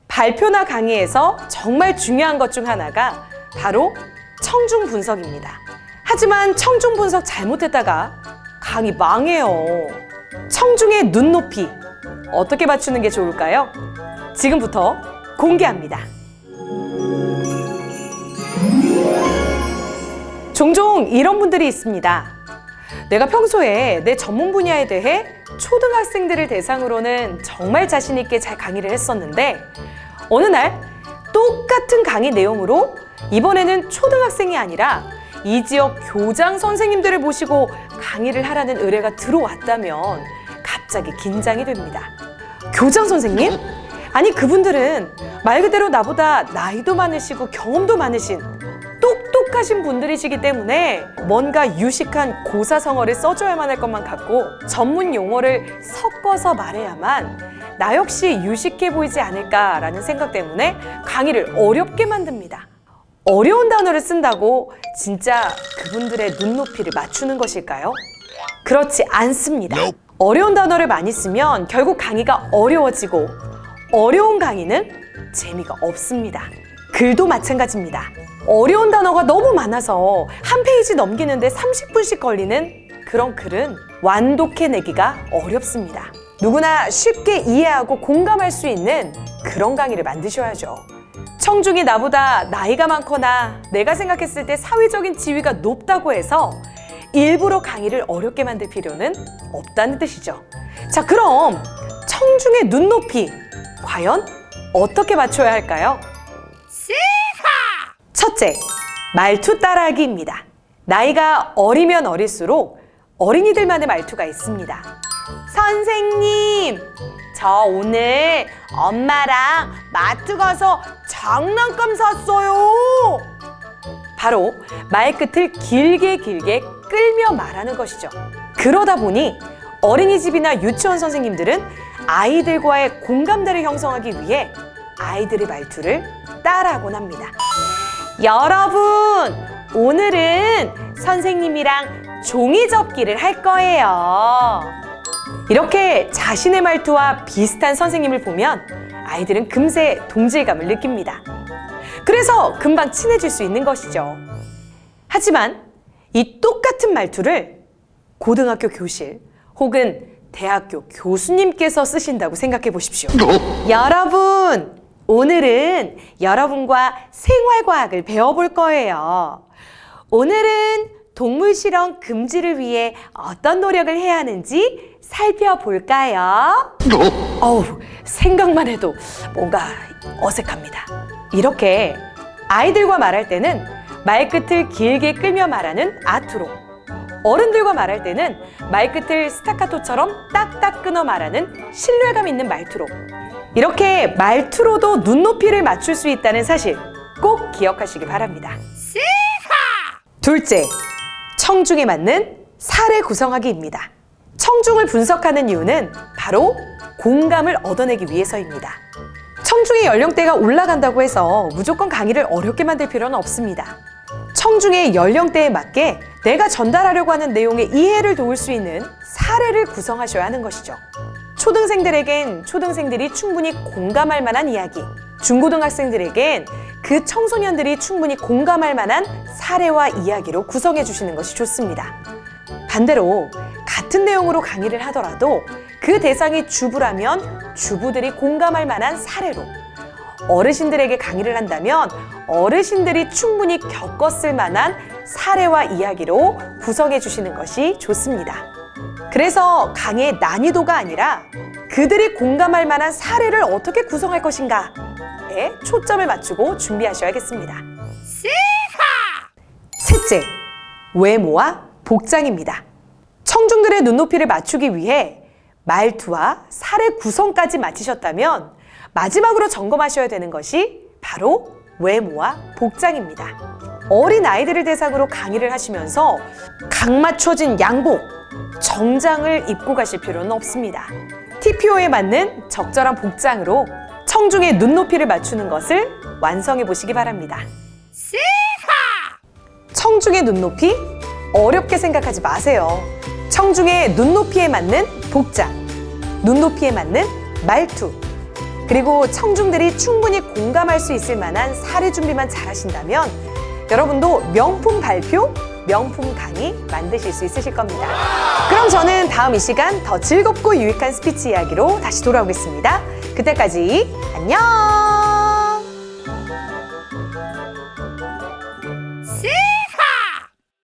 발표나 강의에서 정말 중요한 것 중 하나가 바로 청중 분석입니다. 하지만 청중 분석 잘못했다가 강의 망해요. 청중의 눈높이 어떻게 맞추는 게 좋을까요? 지금부터 공개합니다. 종종 이런 분들이 있습니다. 내가 평소에 내 전문 분야에 대해 초등학생들을 대상으로는 정말 자신 있게 잘 강의를 했었는데 어느 날 똑같은 강의 내용으로 이번에는 초등학생이 아니라 이 지역 교장 선생님들을 모시고 강의를 하라는 의뢰가 들어왔다면 갑자기 긴장이 됩니다. 교장 선생님? 아니 그분들은 말 그대로 나보다 나이도 많으시고 경험도 많으신 똑똑하신 분들이시기 때문에 뭔가 유식한 고사성어를 써줘야만 할 것만 같고 전문 용어를 섞어서 말해야만 나 역시 유식해 보이지 않을까라는 생각 때문에 강의를 어렵게 만듭니다. 어려운 단어를 쓴다고 진짜 그분들의 눈높이를 맞추는 것일까요? 그렇지 않습니다. 어려운 단어를 많이 쓰면 결국 강의가 어려워지고 어려운 강의는 재미가 없습니다. 글도 마찬가지입니다. 어려운 단어가 너무 많아서 한 페이지 넘기는데 30분씩 걸리는 그런 글은 완독해내기가 어렵습니다. 누구나 쉽게 이해하고 공감할 수 있는 그런 강의를 만드셔야죠. 청중이 나보다 나이가 많거나 내가 생각했을 때 사회적인 지위가 높다고 해서 일부러 강의를 어렵게 만들 필요는 없다는 뜻이죠. 자, 그럼 청중의 눈높이 과연 어떻게 맞춰야 할까요? 첫째, 말투 따라하기입니다. 나이가 어리면 어릴수록 어린이들만의 말투가 있습니다. 선생님, 저 오늘 엄마랑 마트 가서 장난감 샀어요. 바로 말끝을 길게 끌며 말하는 것이죠. 그러다 보니 어린이집이나 유치원 선생님들은 아이들과의 공감대를 형성하기 위해 아이들의 말투를 따라하곤 합니다. 여러분, 오늘은 선생님이랑 종이 접기를 할 거예요. 이렇게 자신의 말투와 비슷한 선생님을 보면 아이들은 금세 동질감을 느낍니다. 그래서 금방 친해질 수 있는 것이죠. 하지만 이 똑같은 말투를 고등학교 교실 혹은 대학교 교수님께서 쓰신다고 생각해 보십시오. 여러분, 오늘은 여러분과 생활과학을 배워볼 거예요. 오늘은 동물 실험 금지를 위해 어떤 노력을 해야 하는지 살펴볼까요? 어우, 생각만 해도 뭔가 어색합니다. 이렇게 아이들과 말할 때는 말끝을 길게 끌며 말하는 아투로, 어른들과 말할 때는 말끝을 스타카토처럼 딱딱 끊어 말하는 신뢰감 있는 말투로, 이렇게 말투로도 눈높이를 맞출 수 있다는 사실 꼭 기억하시기 바랍니다. 둘째, 청중에 맞는 사례 구성하기입니다. 청중을 분석하는 이유는 바로 공감을 얻어내기 위해서입니다. 청중의 연령대가 올라간다고 해서 무조건 강의를 어렵게 만들 필요는 없습니다. 청중의 연령대에 맞게 내가 전달하려고 하는 내용의 이해를 도울 수 있는 사례를 구성하셔야 하는 것이죠. 초등생들에겐 초등생들이 충분히 공감할 만한 이야기, 중고등학생들에겐 그 청소년들이 충분히 공감할 만한 사례와 이야기로 구성해 주시는 것이 좋습니다. 반대로 같은 내용으로 강의를 하더라도 그 대상이 주부라면 주부들이 공감할 만한 사례로, 어르신들에게 강의를 한다면 어르신들이 충분히 겪었을 만한 사례와 이야기로 구성해 주시는 것이 좋습니다. 그래서 강의의 난이도가 아니라 그들이 공감할 만한 사례를 어떻게 구성할 것인가에 초점을 맞추고 준비하셔야겠습니다. 셋째, 외모와 복장입니다. 청중들의 눈높이를 맞추기 위해 말투와 사례 구성까지 맞추셨다면 마지막으로 점검하셔야 되는 것이 바로 외모와 복장입니다. 어린 아이들을 대상으로 강의를 하시면서 각 맞춰진 양복, 정장을 입고 가실 필요는 없습니다. TPO에 맞는 적절한 복장으로 청중의 눈높이를 맞추는 것을 완성해 보시기 바랍니다. 청중의 눈높이 어렵게 생각하지 마세요. 청중의 눈높이에 맞는 복장, 눈높이에 맞는 말투, 그리고 청중들이 충분히 공감할 수 있을 만한 사례 준비만 잘하신다면 여러분도 명품 발표, 명품 강의 만드실 수 있으실 겁니다. 그럼 저는 다음 이 시간 더 즐겁고 유익한 스피치 이야기로 다시 돌아오겠습니다. 그때까지 안녕!